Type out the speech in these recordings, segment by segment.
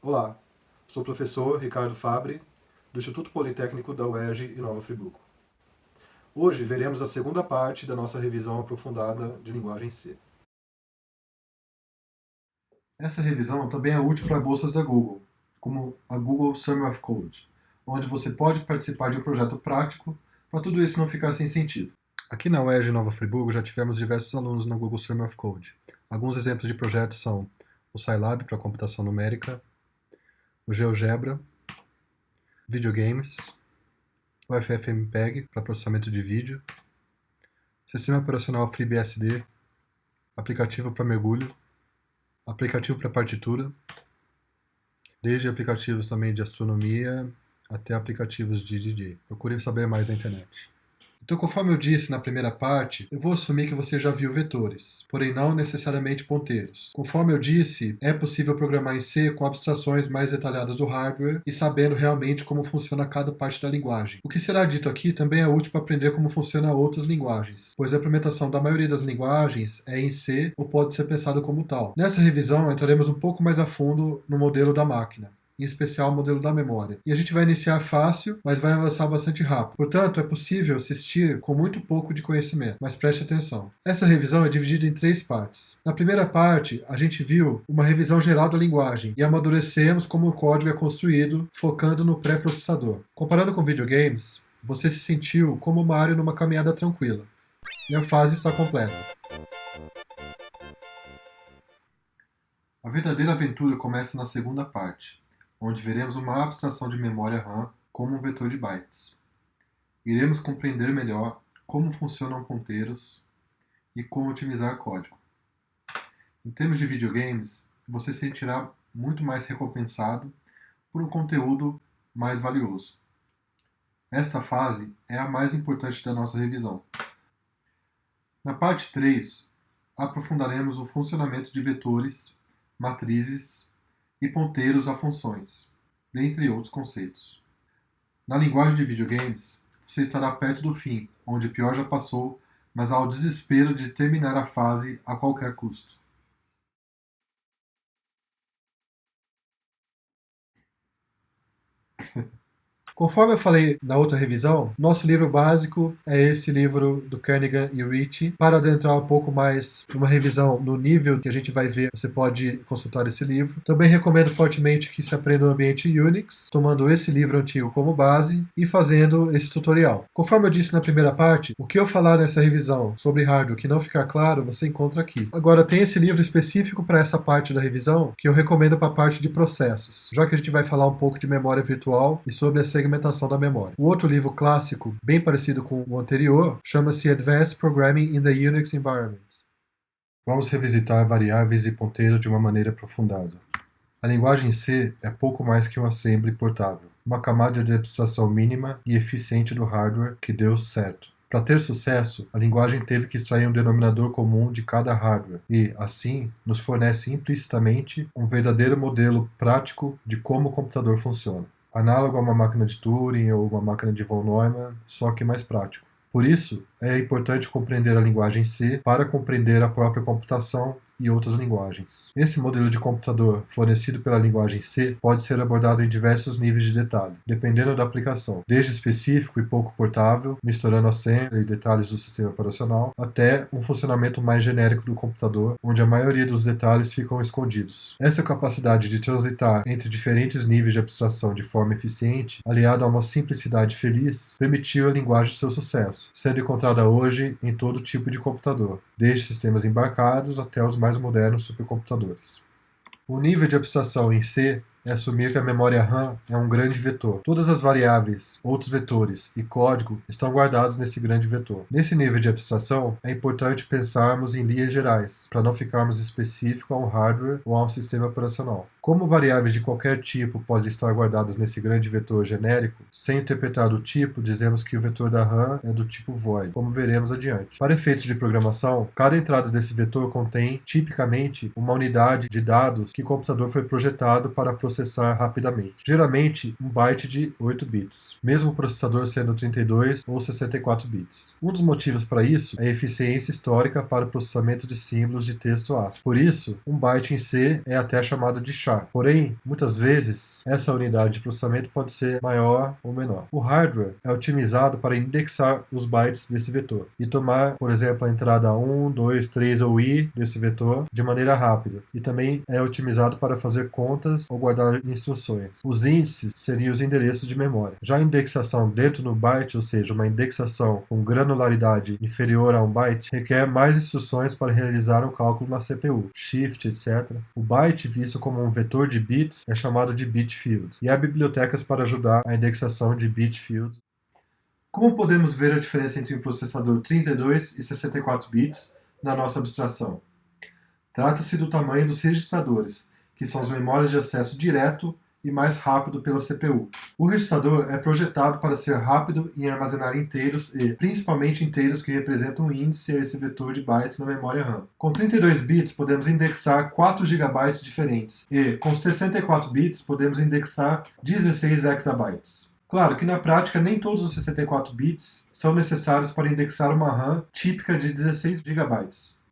Olá, sou o professor Ricardo Fabre, do Instituto Politécnico da UERJ em Nova Friburgo. Hoje veremos a segunda parte da nossa revisão aprofundada de linguagem C. Essa revisão também é útil para bolsas da Google, como a Google Summer of Code, onde você pode participar de um projeto prático para tudo isso não ficar sem sentido. Aqui na UERJ em Nova Friburgo já tivemos diversos alunos na Google Summer of Code. Alguns exemplos de projetos são o Scilab para computação numérica, o GeoGebra, videogames, o FFmpeg para processamento de vídeo, sistema operacional FreeBSD, aplicativo para mergulho, aplicativo para partitura, desde aplicativos também de astronomia até aplicativos de DJ. Procure saber mais na internet. Então, conforme eu disse na primeira parte, eu vou assumir que você já viu vetores, porém não necessariamente ponteiros. Conforme eu disse, é possível programar em C com abstrações mais detalhadas do hardware e sabendo realmente como funciona cada parte da linguagem. O que será dito aqui também é útil para aprender como funcionam outras linguagens, pois a implementação da maioria das linguagens é em C ou pode ser pensada como tal. Nessa revisão, entraremos um pouco mais a fundo no modelo da máquina, em especial o modelo da memória. E a gente vai iniciar fácil, mas vai avançar bastante rápido. Portanto, é possível assistir com muito pouco de conhecimento, mas preste atenção. Essa revisão é dividida em 3 partes. Na primeira parte, a gente viu uma revisão geral da linguagem e amadurecemos como o código é construído, focando no pré-processador. Comparando com videogames, você se sentiu como Mario numa caminhada tranquila. E a fase está completa. A verdadeira aventura começa na segunda parte, onde veremos uma abstração de memória RAM como um vetor de bytes. Iremos compreender melhor como funcionam ponteiros e como otimizar código. Em termos de videogames, você se sentirá muito mais recompensado por um conteúdo mais valioso. Esta fase é a mais importante da nossa revisão. Na parte 3, aprofundaremos o funcionamento de vetores, matrizes e ponteiros a funções, dentre outros conceitos. Na linguagem de videogames, você estará perto do fim, onde o pior já passou, mas há o desespero de terminar a fase a qualquer custo. Conforme eu falei na outra revisão, nosso livro básico é esse livro do Kernighan e Ritchie. Para adentrar um pouco mais uma revisão no nível que a gente vai ver, você pode consultar esse livro. Também recomendo fortemente que se aprenda o ambiente Unix, tomando esse livro antigo como base e fazendo esse tutorial. Conforme eu disse na primeira parte, o que eu falar nessa revisão sobre hardware que não ficar claro, você encontra aqui. Agora, tem esse livro específico para essa parte da revisão que eu recomendo para a parte de processos, já que a gente vai falar um pouco de memória virtual e sobre a segmentação da memória. O outro livro clássico, bem parecido com o anterior, chama-se Advanced Programming in the Unix Environment. Vamos revisitar variáveis e ponteiros de uma maneira aprofundada. A linguagem C é pouco mais que um assembly portável, uma camada de abstração mínima e eficiente do hardware que deu certo. Para ter sucesso, a linguagem teve que extrair um denominador comum de cada hardware e, assim, nos fornece implicitamente um verdadeiro modelo prático de como o computador funciona. Análogo a uma máquina de Turing ou uma máquina de von Neumann, só que mais prático. Por isso, é importante compreender a linguagem C para compreender a própria computação e outras linguagens. Esse modelo de computador fornecido pela linguagem C pode ser abordado em diversos níveis de detalhe, dependendo da aplicação, desde específico e pouco portável, misturando assembly e detalhes do sistema operacional, até um funcionamento mais genérico do computador, onde a maioria dos detalhes ficam escondidos. Essa capacidade de transitar entre diferentes níveis de abstração de forma eficiente, aliada a uma simplicidade feliz, permitiu à linguagem seu sucesso, sendo encontrada hoje em todo tipo de computador, desde sistemas embarcados até os mais modernos supercomputadores. O nível de abstração em C é assumir que a memória RAM é um grande vetor. Todas as variáveis, outros vetores e código estão guardados nesse grande vetor. Nesse nível de abstração, é importante pensarmos em linhas gerais, para não ficarmos específicos a um hardware ou a um sistema operacional. Como variáveis de qualquer tipo podem estar guardadas nesse grande vetor genérico, sem interpretar o tipo, dizemos que o vetor da RAM é do tipo void, como veremos adiante. Para efeitos de programação, cada entrada desse vetor contém, tipicamente, uma unidade de dados que o computador foi projetado para processar rapidamente. Geralmente, um byte de 8 bits, mesmo o processador sendo 32 ou 64 bits. Um dos motivos para isso é a eficiência histórica para o processamento de símbolos de texto ASCII. Por isso, um byte em C é até chamado de char. processar. Porém, muitas vezes, essa unidade de processamento pode ser maior ou menor. O hardware é otimizado para indexar os bytes desse vetor e tomar, por exemplo, a entrada 1, 2, 3 ou i desse vetor de maneira rápida. E também é otimizado para fazer contas ou guardar instruções. Os índices seriam os endereços de memória. Já a indexação dentro do byte, ou seja, uma indexação com granularidade inferior a 1 byte, requer mais instruções para realizar um cálculo na CPU, shift, etc. O byte, visto como um vetor de bits, é chamado de bit field, e há bibliotecas para ajudar a indexação de bit fields. Como podemos ver a diferença entre um processador 32 e 64 bits na nossa abstração? Trata-se do tamanho dos registradores, que são as memórias de acesso direto e mais rápido pela CPU. O registrador é projetado para ser rápido em armazenar inteiros e, principalmente, inteiros que representam um índice a esse vetor de bytes na memória RAM. Com 32 bits, podemos indexar 4 GB diferentes e, com 64 bits, podemos indexar 16 exabytes. Claro que na prática nem todos os 64 bits são necessários para indexar uma RAM típica de 16 GB.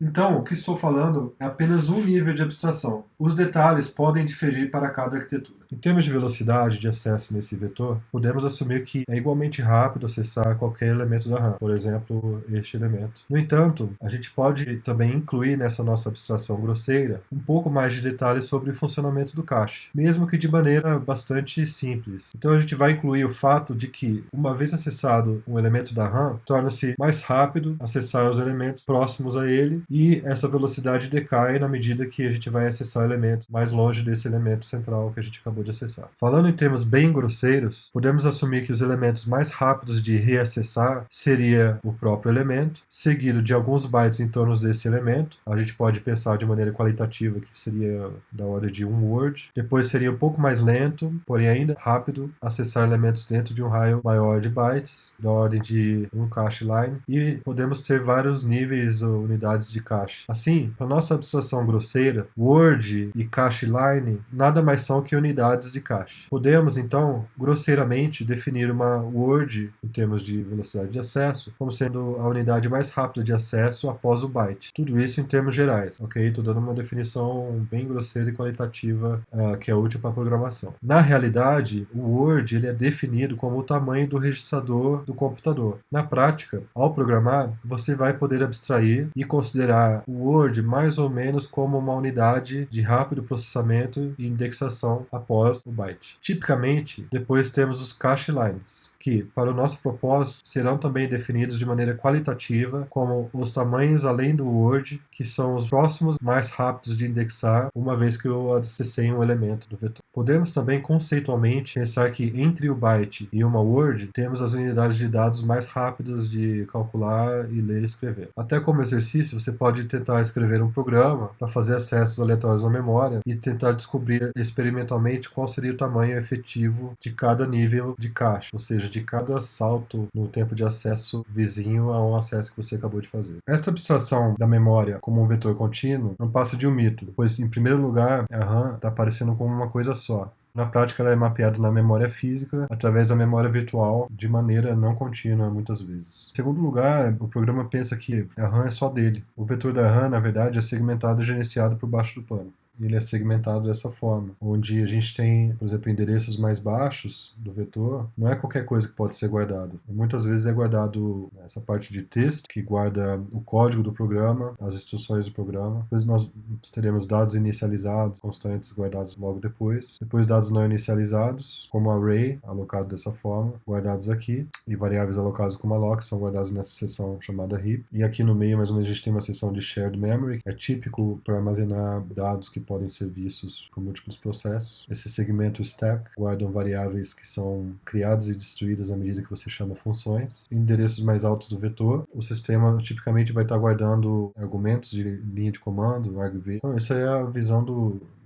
Então, o que estou falando é apenas um nível de abstração. Os detalhes podem diferir para cada arquitetura. Em termos de velocidade de acesso nesse vetor, podemos assumir que é igualmente rápido acessar qualquer elemento da RAM, por exemplo, este elemento. No entanto, a gente pode também incluir nessa nossa abstração grosseira um pouco mais de detalhes sobre o funcionamento do cache, mesmo que de maneira bastante simples. Então a gente vai incluir o fato de que, uma vez acessado um elemento da RAM, torna-se mais rápido acessar os elementos próximos a ele, e essa velocidade decai na medida que a gente vai acessar elementos mais longe desse elemento central que a gente acabou de acessar. Falando em termos bem grosseiros, podemos assumir que os elementos mais rápidos de reacessar seria o próprio elemento, seguido de alguns bytes em torno desse elemento. A gente pode pensar de maneira qualitativa que seria da ordem de um word. Depois seria um pouco mais lento, porém ainda rápido, acessar elementos dentro de um raio maior de bytes, da ordem de um cache line. E podemos ter vários níveis ou unidades de cache. Assim, para nossa abstração grosseira, word e cache line nada mais são que unidades de cache. Podemos, então, grosseiramente definir uma word, em termos de velocidade de acesso, como sendo a unidade mais rápida de acesso após o byte. Tudo isso em termos gerais, ok? Estou dando uma definição bem grosseira e qualitativa que é útil para a programação. Na realidade, o word ele é definido como o tamanho do registrador do computador. Na prática, ao programar, você vai poder abstrair e considerar o word mais ou menos como uma unidade de rápido processamento e indexação após o byte. Tipicamente, depois temos os cache lines, que, para o nosso propósito, serão também definidos de maneira qualitativa como os tamanhos além do word, que são os próximos mais rápidos de indexar, uma vez que eu acessei um elemento do vetor. Podemos também conceitualmente pensar que entre o byte e uma word, temos as unidades de dados mais rápidas de calcular e ler e escrever. Até como exercício, você pode tentar escrever um programa para fazer acessos aleatórios à memória e tentar descobrir experimentalmente qual seria o tamanho efetivo de cada nível de cache, ou seja, de cada salto no tempo de acesso vizinho a um acesso que você acabou de fazer. Esta abstração da memória como um vetor contínuo não passa de um mito, pois, em primeiro lugar, a RAM está aparecendo como uma coisa só. Na prática, ela é mapeada na memória física através da memória virtual de maneira não contínua, muitas vezes. Em segundo lugar, o programa pensa que a RAM é só dele. O vetor da RAM, na verdade, é segmentado e gerenciado por baixo do pano. Ele é segmentado dessa forma, onde a gente tem, por exemplo, endereços mais baixos do vetor, não é qualquer coisa que pode ser guardado. Muitas vezes é guardado essa parte de texto, que guarda o código do programa, as instruções do programa. Depois nós teremos dados inicializados, constantes guardados logo depois. Depois dados não inicializados, como array, alocado dessa forma, guardados aqui. E variáveis alocados como alloc são guardados nessa seção chamada heap. E aqui no meio, mais ou menos, a gente tem uma seção de shared memory, que é típico para armazenar dados que podem ser vistos por múltiplos processos. Esse segmento stack guardam variáveis que são criadas e destruídas à medida que você chama funções. Em endereços mais altos do vetor, o sistema tipicamente vai estar guardando argumentos de linha de comando, argv. Então, essa é a visão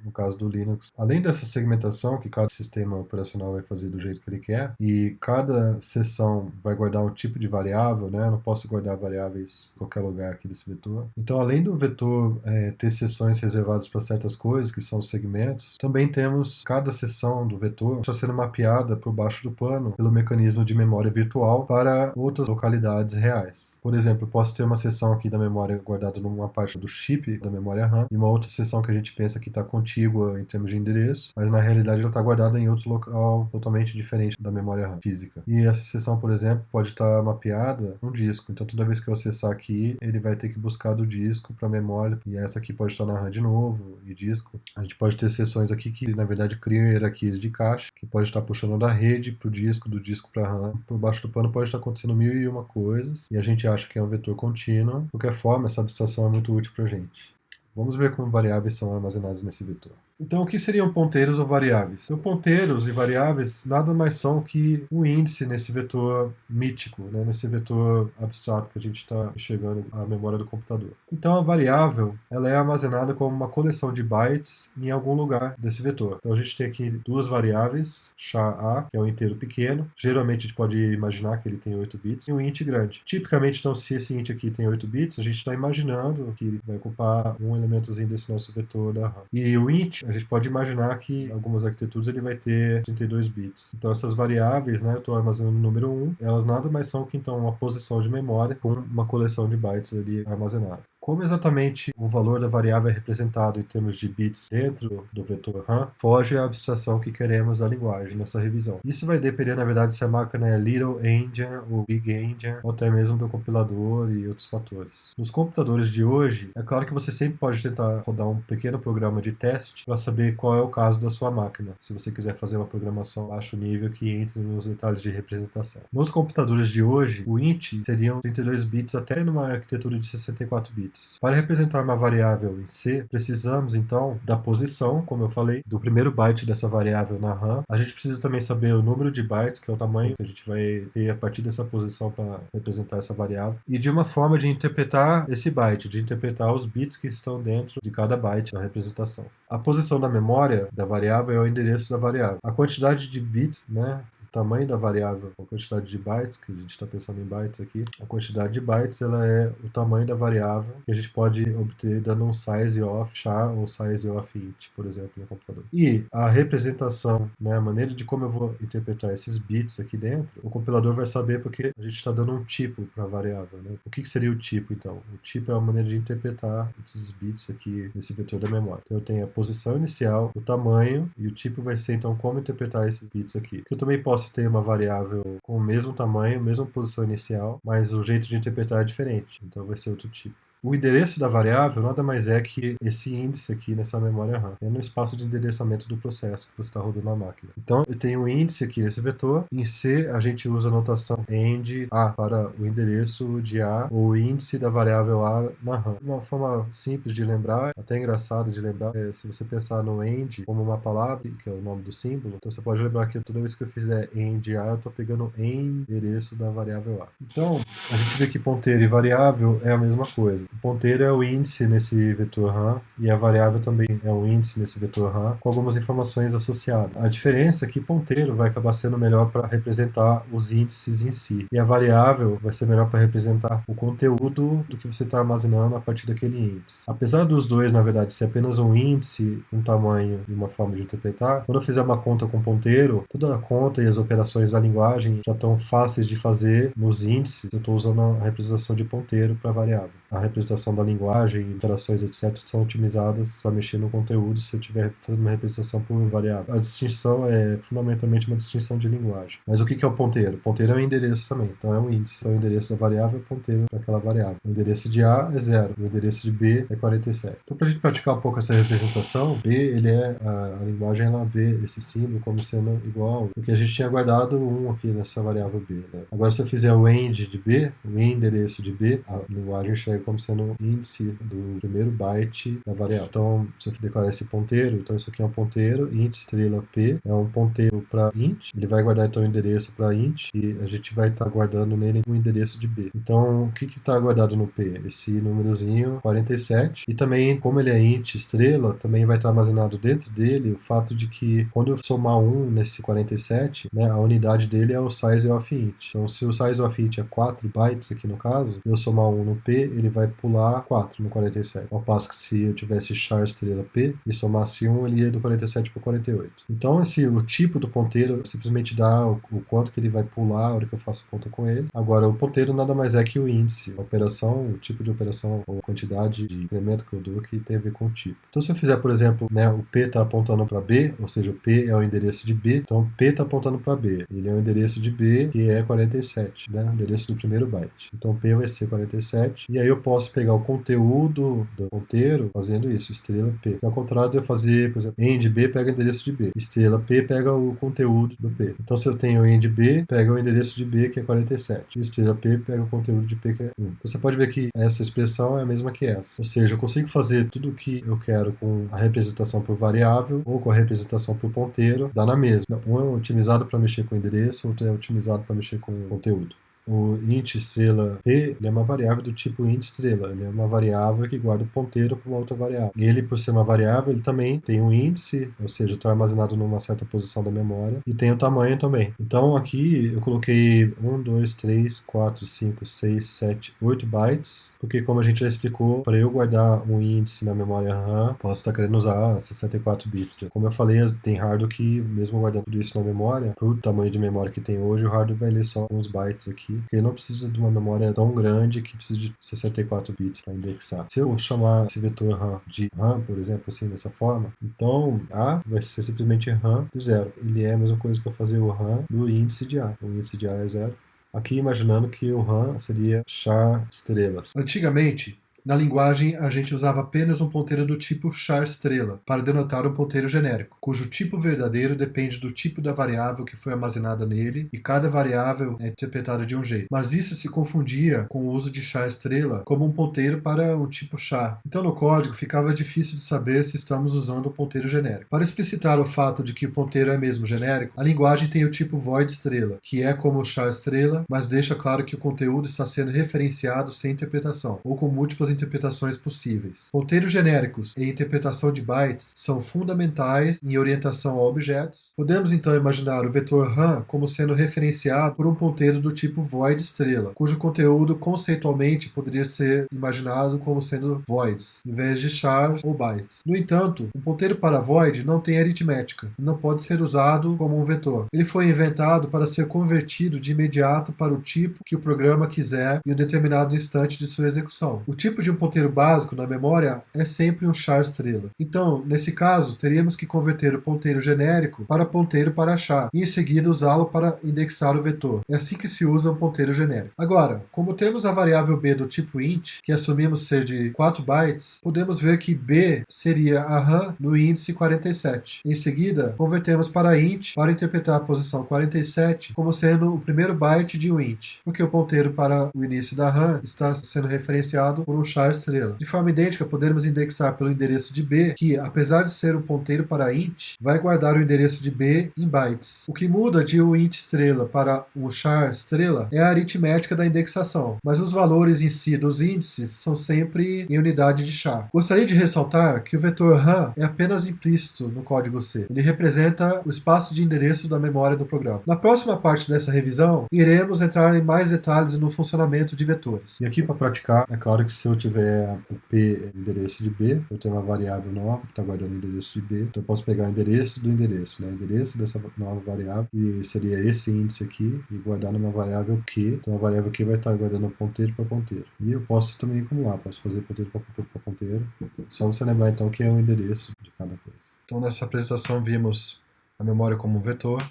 no caso do Linux. Além dessa segmentação que cada sistema operacional vai fazer do jeito que ele quer, e cada seção vai guardar um tipo de variável, né? Eu não posso guardar variáveis em qualquer lugar aqui desse vetor. Então, além do vetor ter seções reservadas para certas coisas, que são os segmentos, também temos cada seção do vetor está sendo mapeada por baixo do pano pelo mecanismo de memória virtual para outras localidades reais. Por exemplo, eu posso ter uma seção aqui da memória guardada numa parte do chip da memória RAM e uma outra seção que a gente pensa que está contida contígua em termos de endereço, mas na realidade ela está guardada em outro local totalmente diferente da memória RAM física. E essa seção, por exemplo, pode estar mapeada num disco. Então toda vez que eu acessar aqui, ele vai ter que buscar do disco para a memória, e essa aqui pode estar na RAM de novo, e disco. A gente pode ter seções aqui que na verdade criam hierarquias de caixa, que pode estar puxando da rede para o disco, do disco para a RAM. Por baixo do pano pode estar acontecendo mil e uma coisas, e a gente acha que é um vetor contínuo. De qualquer forma, essa abstração é muito útil para a gente. Vamos ver como variáveis são armazenadas nesse vetor. Então, o que seriam ponteiros ou variáveis? Então, ponteiros e variáveis nada mais são que um índice nesse vetor mítico, né? Nesse vetor abstrato que a gente está enxergando a memória do computador. Então, a variável ela é armazenada como uma coleção de bytes em algum lugar desse vetor. Então, a gente tem aqui duas variáveis, SHA, que é um inteiro pequeno. Geralmente, a gente pode imaginar que ele tem 8 bits, e um int grande. Tipicamente, então, se esse int aqui tem 8 bits, a gente está imaginando que ele vai ocupar um elementozinho desse nosso vetor da RAM. E o int, a gente pode imaginar que em algumas arquiteturas ele vai ter 32 bits. Então essas variáveis, né, eu estou armazenando o número 1, elas nada mais são que então uma posição de memória com uma coleção de bytes ali armazenada. Como exatamente o valor da variável é representado em termos de bits dentro do vetor RAM, foge à abstração que queremos da linguagem nessa revisão. Isso vai depender, na verdade, se a máquina é Little Endian ou Big Endian, ou até mesmo do compilador e outros fatores. Nos computadores de hoje, é claro que você sempre pode tentar rodar um pequeno programa de teste para saber qual é o caso da sua máquina, se você quiser fazer uma programação baixo nível que entre nos detalhes de representação. Nos computadores de hoje, o int seriam 32 bits até numa arquitetura de 64 bits. Para representar uma variável em C, precisamos então da posição, como eu falei, do primeiro byte dessa variável na RAM. A gente precisa também saber o número de bytes, que é o tamanho que a gente vai ter a partir dessa posição para representar essa variável, e de uma forma de interpretar esse byte, de interpretar os bits que estão dentro de cada byte da representação. A posição da memória da variável é o endereço da variável. A quantidade de bits, né, tamanho da variável, a quantidade de bytes, que a gente está pensando em bytes aqui, a quantidade de bytes ela é o tamanho da variável que a gente pode obter dando um size of char ou size of int, por exemplo, no computador. E a representação, né, a maneira de como eu vou interpretar esses bits aqui dentro, o compilador vai saber porque a gente está dando um tipo para a variável. Né? O que seria o tipo, então? O tipo é a maneira de interpretar esses bits aqui nesse vetor da memória. Então eu tenho a posição inicial, o tamanho, e o tipo vai ser, então, como interpretar esses bits aqui. Eu também posso ter uma variável com o mesmo tamanho, mesma posição inicial, mas o jeito de interpretar é diferente, então vai ser outro tipo. O endereço da variável nada mais é que esse índice aqui nessa memória RAM. É no espaço de endereçamento do processo que você está rodando na máquina. Então, eu tenho um índice aqui nesse vetor. Em C, a gente usa a notação end A para o endereço de A, ou o índice da variável A na RAM. Uma forma simples de lembrar, até engraçada de lembrar, é se você pensar no end como uma palavra, que é o nome do símbolo, então você pode lembrar que toda vez que eu fizer end A, eu estou pegando endereço da variável A. Então, a gente vê que ponteiro e variável é a mesma coisa. O ponteiro é o índice nesse vetor RAM e a variável também é o índice nesse vetor RAM com algumas informações associadas. A diferença é que ponteiro vai acabar sendo melhor para representar os índices em si e a variável vai ser melhor para representar o conteúdo do que você está armazenando a partir daquele índice. Apesar dos dois, na verdade, ser apenas um índice, um tamanho e uma forma de interpretar, quando eu fizer uma conta com ponteiro, toda a conta e as operações da linguagem já estão fáceis de fazer nos índices. Eu estou usando a representação de ponteiro para variável. A representação da linguagem, interações, etc., são otimizadas para mexer no conteúdo se eu estiver fazendo uma representação por variável. A distinção é fundamentalmente uma distinção de linguagem. Mas o que é o ponteiro? O ponteiro é um endereço também, então é um índice. Então, o endereço da variável é ponteiro para aquela variável. O endereço de A é 0, o endereço de B é 47. Então, para a gente praticar um pouco essa representação, B, ele é a linguagem, ela vê esse símbolo como sendo igual, porque a gente tinha guardado 1 aqui nessa variável B. Né? Agora, se eu fizer o end de B, o endereço de B, a linguagem chega como sendo o índice do primeiro byte da variável. Então, se eu declarar esse ponteiro, então isso aqui é um ponteiro, int estrela p, é um ponteiro para int, ele vai guardar então o endereço para int e a gente vai estar guardando nele o endereço de b. Então, o que está guardado no p? Esse númerozinho 47 e também, como ele é int estrela, também vai estar armazenado dentro dele o fato de que quando eu somar 1 nesse 47, né, a unidade dele é o size of int. Então, se o size of int é 4 bytes aqui no caso, eu somar 1 no p, ele vai pular 4 no 47. Ao passo que se eu tivesse char estrela P e somasse 1, ele ia do 47 para o 48. Então, o tipo do ponteiro simplesmente dá o quanto que ele vai pular a hora que eu faço conta com ele. Agora, o ponteiro nada mais é que o índice, a operação, o tipo de operação ou a quantidade de incremento que eu dou que tem a ver com o tipo. Então, se eu fizer, por exemplo, o P está apontando para B, ou seja, o P é o endereço de B, então P está apontando para B. Ele é o endereço de B, que é 47, o endereço do primeiro byte. Então, P vai ser 47, e aí eu posso pegar o conteúdo do ponteiro fazendo isso, estrela P. Que ao contrário de eu fazer, por exemplo, end B pega o endereço de B, estrela P pega o conteúdo do P. Então, se eu tenho end B, pega o endereço de B, que é 47, e estrela P pega o conteúdo de P, que é 1. Então, você pode ver que essa expressão é a mesma que essa. Ou seja, eu consigo fazer tudo o que eu quero com a representação por variável ou com a representação por ponteiro, dá na mesma. Um é otimizado para mexer com o endereço, outro é otimizado para mexer com o conteúdo. O int estrela P, ele é uma variável do tipo int estrela, ele é uma variável que guarda o ponteiro para uma outra variável. E ele, por ser uma variável, ele também tem um índice, ou seja, está armazenado numa certa posição da memória, e tem o tamanho também. Então aqui eu coloquei 1, 2, 3, 4, 5, 6, 7, 8 bytes, porque como a gente já explicou, para eu guardar um índice na memória RAM, posso estar querendo usar 64 bits. Como eu falei, tem hardware que, mesmo guardando tudo isso na memória, para o tamanho de memória que tem hoje, o hardware vai ler só uns bytes aqui, porque ele não precisa de uma memória tão grande que precisa de 64 bits para indexar. Se eu chamar esse vetor RAM de RAM, por exemplo, assim, dessa forma, então A vai ser simplesmente RAM de 0. Ele é a mesma coisa que eu fazer o RAM do índice de A. O índice de A é 0. Aqui imaginando que o RAM seria char estrelas. Antigamente, na linguagem, a gente usava apenas um ponteiro do tipo char estrela para denotar um ponteiro genérico, cujo tipo verdadeiro depende do tipo da variável que foi armazenada nele, e cada variável é interpretada de um jeito. Mas isso se confundia com o uso de char estrela como um ponteiro para um tipo char. Então, no código, ficava difícil de saber se estamos usando um ponteiro genérico. Para explicitar o fato de que o ponteiro é mesmo genérico, a linguagem tem o tipo void estrela, que é como o char estrela, mas deixa claro que o conteúdo está sendo referenciado sem interpretação, ou com múltiplas interpretações possíveis. Ponteiros genéricos e interpretação de bytes são fundamentais em orientação a objetos. Podemos então imaginar o vetor RAM como sendo referenciado por um ponteiro do tipo void estrela, cujo conteúdo conceitualmente poderia ser imaginado como sendo voids, em vez de chars ou bytes. No entanto, um ponteiro para void não tem aritmética e não pode ser usado como um vetor. Ele foi inventado para ser convertido de imediato para o tipo que o programa quiser em um determinado instante de sua execução. O tipo de um ponteiro básico na memória é sempre um char estrela. Então, nesse caso, teríamos que converter o ponteiro genérico para ponteiro para char e em seguida usá-lo para indexar o vetor. É assim que se usa um ponteiro genérico. Agora, como temos a variável b do tipo int, que assumimos ser de 4 bytes, podemos ver que b seria a RAM no índice 47. Em seguida, convertemos para int para interpretar a posição 47 como sendo o primeiro byte de um int, porque o ponteiro para o início da RAM está sendo referenciado por um char estrela. De forma idêntica, podemos indexar pelo endereço de B, que, apesar de ser um ponteiro para int, vai guardar o endereço de B em bytes. O que muda de um int estrela para um char estrela é a aritmética da indexação, mas os valores em si dos índices são sempre em unidade de char. Gostaria de ressaltar que o vetor RAM é apenas implícito no código C. Ele representa o espaço de endereço da memória do programa. Na próxima parte dessa revisão, iremos entrar em mais detalhes no funcionamento de vetores. E aqui, para praticar, é claro que se eu tiver o P endereço de B, eu tenho uma variável nova que está guardando o endereço de B, então eu posso pegar o endereço do endereço, o endereço dessa nova variável, que seria esse índice aqui, e guardar numa variável Q, então a variável Q vai estar guardando ponteiro para ponteiro. E eu posso também acumular, posso fazer ponteiro para ponteiro para ponteiro, só você lembrar então que é o endereço de cada coisa. Então nessa apresentação vimos a memória como um vetor,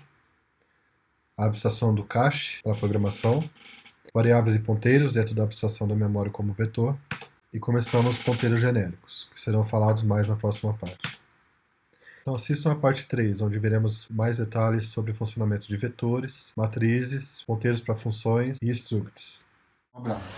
a abstração do cache para a programação, variáveis e ponteiros dentro da abstração da memória como vetor, e começamos os ponteiros genéricos, que serão falados mais na próxima parte. Então assistam a parte 3, onde veremos mais detalhes sobre o funcionamento de vetores, matrizes, ponteiros para funções e structs. Um abraço.